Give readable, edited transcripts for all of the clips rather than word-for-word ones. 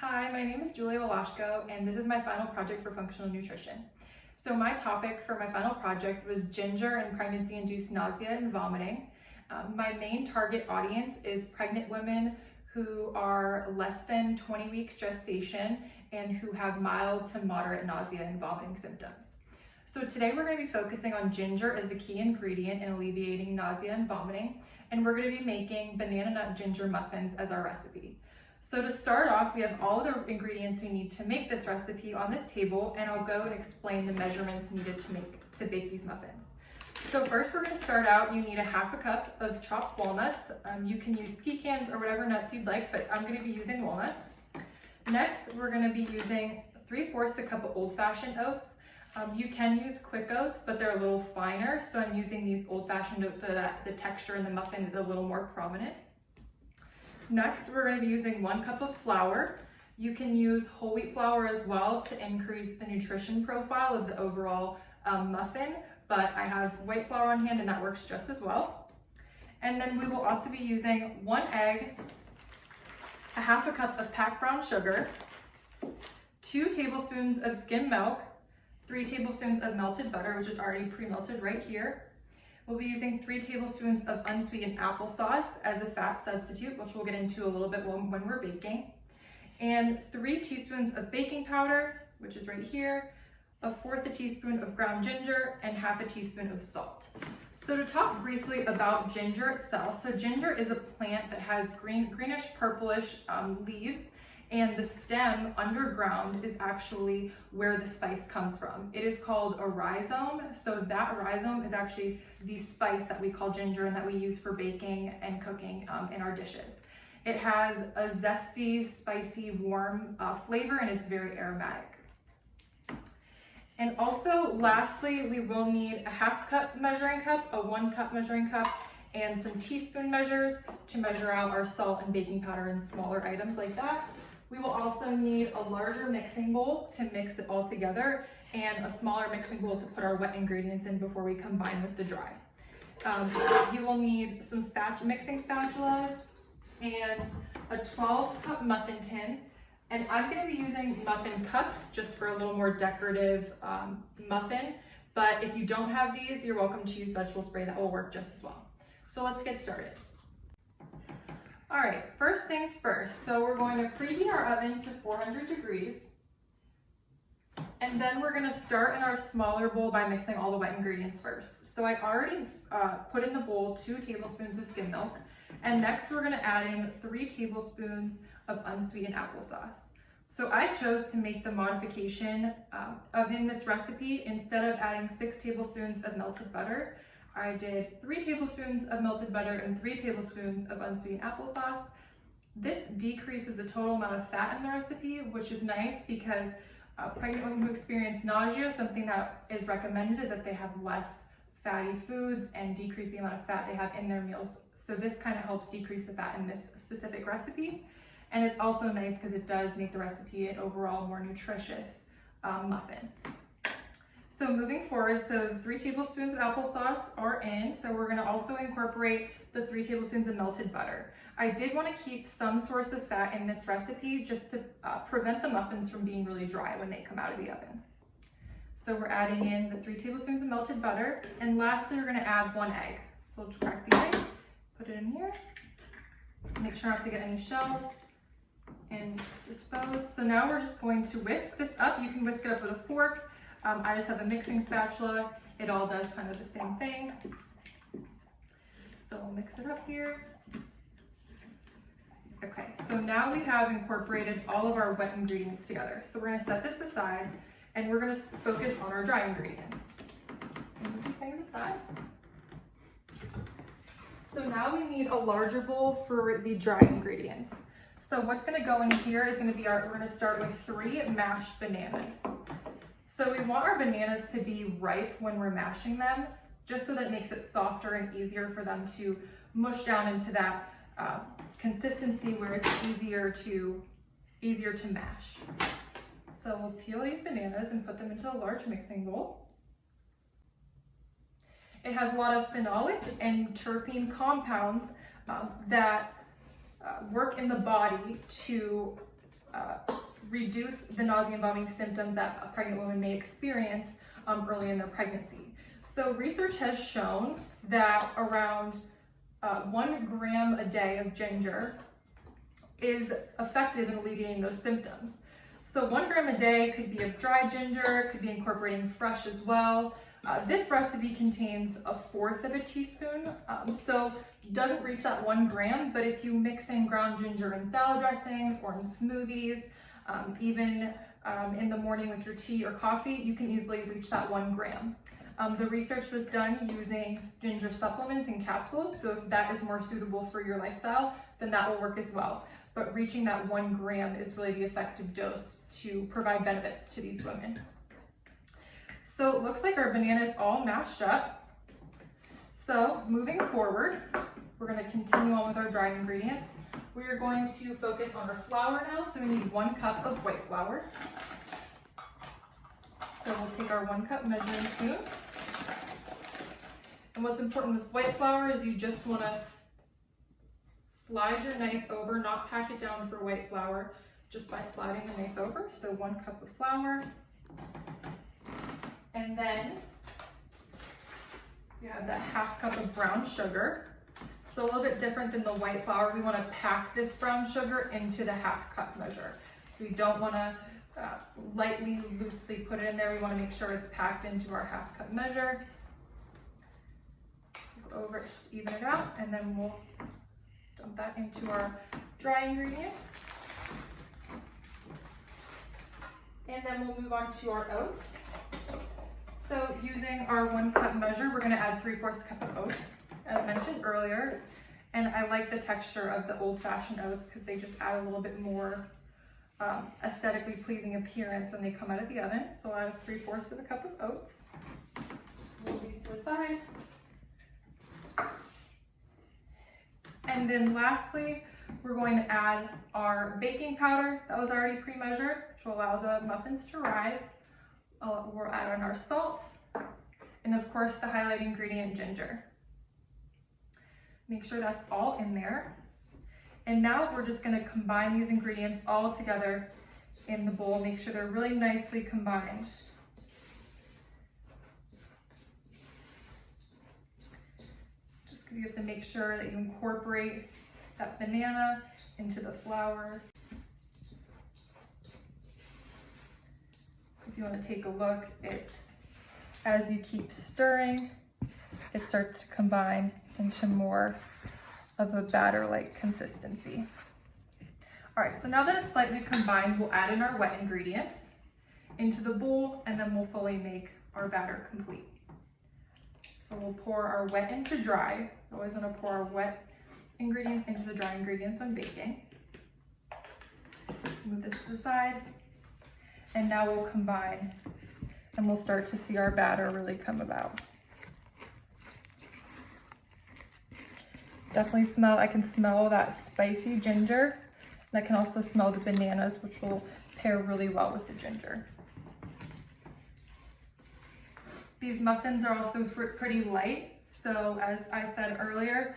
Hi, my name is Julia Walashko, and this is my final project for functional nutrition. So my topic for my final project was ginger and pregnancy-induced nausea and vomiting. My main target audience is pregnant women who are less than 20 weeks gestation and who have mild to moderate nausea and vomiting symptoms. So today we're going to be focusing on ginger as the key ingredient in alleviating nausea and vomiting, and we're going to be making banana nut ginger muffins as our recipe. So to start off, we have all the ingredients we need to make this recipe on this table, and I'll go and explain the measurements needed to bake these muffins. So first we're going to start out, you need a half a cup of chopped walnuts. You can use pecans or whatever nuts you'd like, but I'm going to be using walnuts. Next, we're going to be using 3/4 a cup of old-fashioned oats. You can use quick oats, but they're a little finer, so I'm using these old-fashioned oats so that the texture in the muffin is a little more prominent. Next, we're going to be using 1 cup of flour. You can use whole wheat flour as well to increase the nutrition profile of the overall muffin, but I have white flour on hand and that works just as well. And then we will also be using 1 egg, a half a cup of packed brown sugar, 2 tablespoons of skim milk, 3 tablespoons of melted butter, which is already pre-melted right here. We'll be using 3 tablespoons of unsweetened applesauce as a fat substitute, which we'll get into a little bit when we're baking. And 3 teaspoons of baking powder, which is right here, 1/4 teaspoon of ground ginger, and 1/2 teaspoon of salt. So to talk briefly about ginger itself, so ginger is a plant that has greenish purplish leaves, and the stem underground is actually where the spice comes from. It is called a rhizome, so that rhizome is actually the spice that we call ginger and that we use for baking and cooking in our dishes. It has a zesty, spicy, warm flavor, and it's very aromatic. And also, lastly, we will need a 1/2 cup measuring cup, a 1 cup measuring cup, and some teaspoon measures to measure out our salt and baking powder and smaller items like that. We will also need a larger mixing bowl to mix it all together and a smaller mixing bowl to put our wet ingredients in before we combine with the dry. You will need some mixing spatulas and a 12-cup muffin tin. And I'm going to be using muffin cups just for a little more decorative muffin. But if you don't have these, you're welcome to use vegetable spray. That will work just as well. So let's get started. All right, first things first. So we're going to preheat our oven to 400 degrees. And then we're going to start in our smaller bowl by mixing all the wet ingredients first. So I already put in the bowl 2 tablespoons of skim milk. And next we're going to add in 3 tablespoons of unsweetened applesauce. So I chose to make the modification in this recipe. Instead of adding 6 tablespoons of melted butter, I did 3 tablespoons of melted butter and 3 tablespoons of unsweetened applesauce. This decreases the total amount of fat in the recipe, which is nice because pregnant women who experience nausea, something that is recommended is that they have less fatty foods and decrease the amount of fat they have in their meals. So this kind of helps decrease the fat in this specific recipe. And it's also nice because it does make the recipe an overall more nutritious muffin. So moving forward, so 3 tablespoons of applesauce are in. So we're going to also incorporate the 3 tablespoons of melted butter. I did want to keep some source of fat in this recipe just to prevent the muffins from being really dry when they come out of the oven. So we're adding in the 3 tablespoons of melted butter. And lastly, we're going to add 1 egg. So let's crack the egg, put it in here. Make sure not to get any shells and dispose. So now we're just going to whisk this up. You can whisk it up with a fork. I just have a mixing spatula. It all does kind of the same thing. So we'll mix it up here. Okay, so now we have incorporated all of our wet ingredients together. So we're going to set this aside and we're going to focus on our dry ingredients. So move these things aside. So now we need a larger bowl for the dry ingredients. So what's going to go in here is going to be we're going to start with 3 mashed bananas. So we want our bananas to be ripe when we're mashing them, just so that it makes it softer and easier for them to mush down into that consistency where it's easier to mash. So we'll peel these bananas and put them into a large mixing bowl. It has a lot of phenolic and terpene compounds that work in the body to reduce the nausea and vomiting symptoms that a pregnant woman may experience early in their pregnancy. So research has shown that around 1 gram a day of ginger is effective in alleviating those symptoms. So 1 gram a day could be of dry ginger, could be incorporating fresh as well. This recipe contains 1/4 of a teaspoon, so it doesn't reach that 1 gram, but if you mix in ground ginger in salad dressings or in smoothies, even in the morning with your tea or coffee, you can easily reach that 1 gram. The research was done using ginger supplements and capsules, so if that is more suitable for your lifestyle, then that will work as well. But reaching that 1 gram is really the effective dose to provide benefits to these women. So it looks like our banana is all mashed up. So moving forward, we're going to continue on with our dry ingredients. We are going to focus on our flour now. So we need 1 cup of white flour. So we'll take our 1 cup measuring spoon. And what's important with white flour is you just want to slide your knife over, not pack it down for white flour, just by sliding the knife over. So 1 cup of flour. And then you have that 1/2 cup of brown sugar. So a little bit different than the white flour. We want to pack this brown sugar into the 1/2 cup measure. So we don't want to lightly, loosely put it in there. We want to make sure it's packed into our 1/2 cup measure. Go over it just to even it out, and then we'll dump that into our dry ingredients. And then we'll move on to our oats. So using our 1 cup measure, we're going to add 3/4 cup of oats, as mentioned earlier. And I like the texture of the old-fashioned oats because they just add a little bit more aesthetically pleasing appearance when they come out of the oven. So I have 3/4 of a cup of oats. Move these to the side. And then lastly, we're going to add our baking powder that was already pre-measured, which will allow the muffins to rise. We'll add on our salt, and of course the highlight ingredient, ginger. Make sure that's all in there. And now we're just going to combine these ingredients all together in the bowl. Make sure they're really nicely combined. Just because you have to make sure that you incorporate that banana into the flour. If you want to take a look, it's as you keep stirring, it starts to combine into more of a batter-like consistency. All right, so now that it's slightly combined, we'll add in our wet ingredients into the bowl, and then we'll fully make our batter complete. So we'll pour our wet into dry. We always want to pour our wet ingredients into the dry ingredients when baking. Move this to the side. And now we'll combine, and we'll start to see our batter really come about. Definitely smell, I can smell that spicy ginger, and I can also smell the bananas, which will pair really well with the ginger. These muffins are also pretty light, so as I said earlier,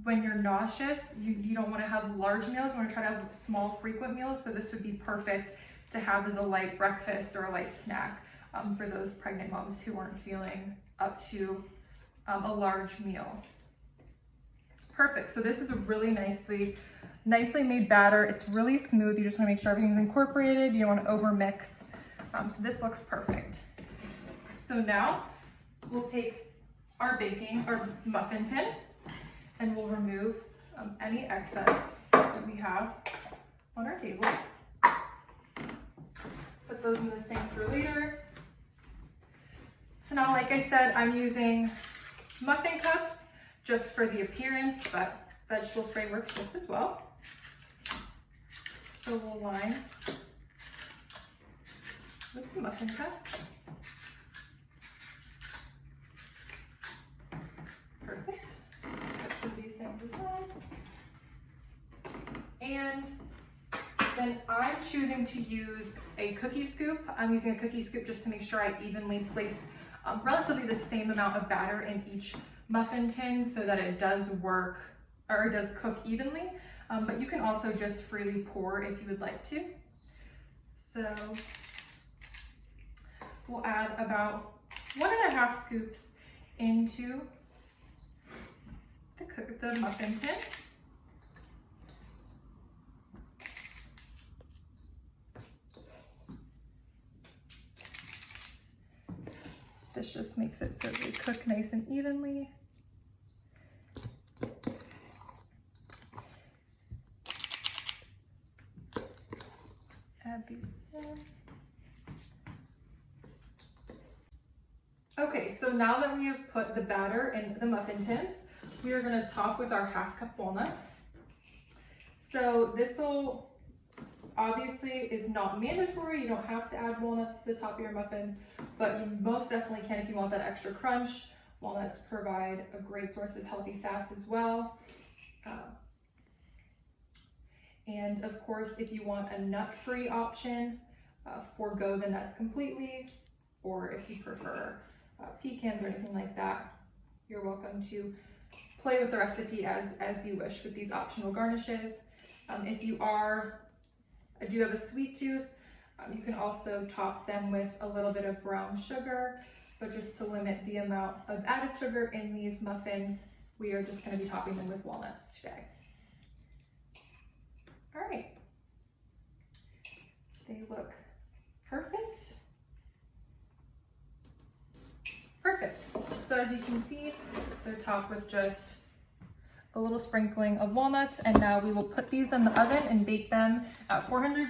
when you're nauseous, you don't want to have large meals. You want to try to have small, frequent meals, so this would be perfect to have as a light breakfast or a light snack for those pregnant moms who aren't feeling up to a large meal. Perfect, so this is a really nicely made batter. It's really smooth. You just want to make sure everything's incorporated. You don't want to over mix. So this looks perfect. So now we'll take our muffin tin, and we'll remove any excess that we have on our table. Put those in the sink for later. So now, like I said, I'm using muffin cups just for the appearance, but vegetable spray works just as well. So we'll line with the muffin cup. Perfect. Let's put these things aside. And then I'm choosing to use a cookie scoop. I'm using a cookie scoop just to make sure I evenly place relatively the same amount of batter in each muffin tin so that it does work, or it does cook evenly. but you can also just freely pour if you would like to. So we'll add about 1.5 scoops into the muffin tin. This just makes it so they cook nice and evenly. Add these in. Okay, so now that we have put the batter in the muffin tins, we are going to top with our 1/2 cup walnuts. So this will obviously is not mandatory. You don't have to add walnuts to the top of your muffins, but you most definitely can if you want that extra crunch. Walnuts provide a great source of healthy fats as well. And of course, if you want a nut-free option, forego the nuts completely, or if you prefer pecans or anything like that, you're welcome to play with the recipe as you wish with these optional garnishes. If you do have a sweet tooth, you can also top them with a little bit of brown sugar, but just to limit the amount of added sugar in these muffins, we are just going to be topping them with walnuts today. All right, they look perfect. Perfect. So as you can see, they're topped with just a little sprinkling of walnuts, and now we will put these in the oven and bake them at 400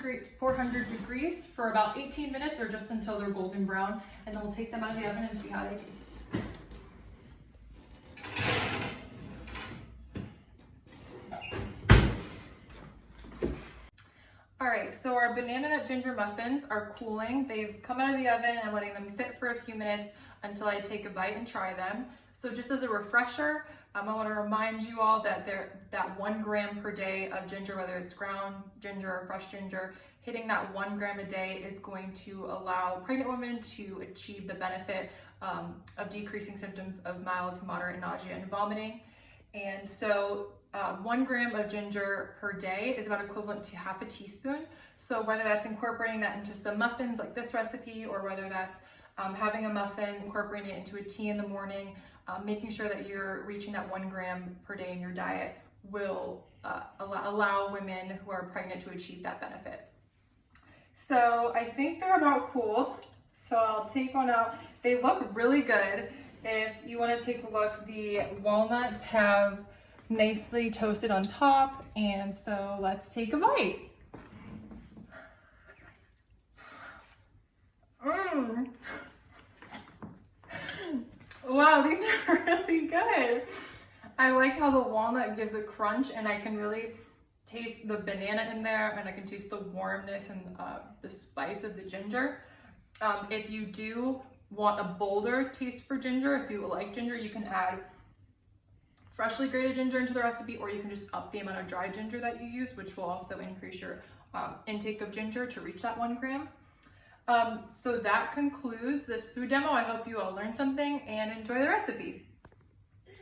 degrees for about 18 minutes or just until they're golden brown, and then we'll take them out of the oven and see how they taste. All right, so our banana nut ginger muffins are cooling. They've come out of the oven. I'm letting them sit for a few minutes until I take a bite and try them. So just as a refresher, I want to remind you all that that 1 gram per day of ginger, whether it's ground ginger or fresh ginger, hitting that 1 gram a day is going to allow pregnant women to achieve the benefit of decreasing symptoms of mild to moderate nausea and vomiting. And so 1 gram of ginger per day is about equivalent to 1/2 teaspoon. So whether that's incorporating that into some muffins like this recipe, or whether that's having a muffin, incorporating it into a tea in the morning, making sure that you're reaching that 1 gram per day in your diet will allow women who are pregnant to achieve that benefit. So I think they're about cooled. So I'll take one out. They look really good. If you want to take a look, the walnuts have nicely toasted on top, and so let's take a bite. Wow, these are really good. I like how the walnut gives a crunch, and I can really taste the banana in there, and I can taste the warmness and the spice of the ginger. If you do want a bolder taste for ginger, if you like ginger, you can add freshly grated ginger into the recipe, or you can just up the amount of dried ginger that you use, which will also increase your intake of ginger to reach that 1 gram. So that concludes this food demo. I hope you all learned something and enjoy the recipe.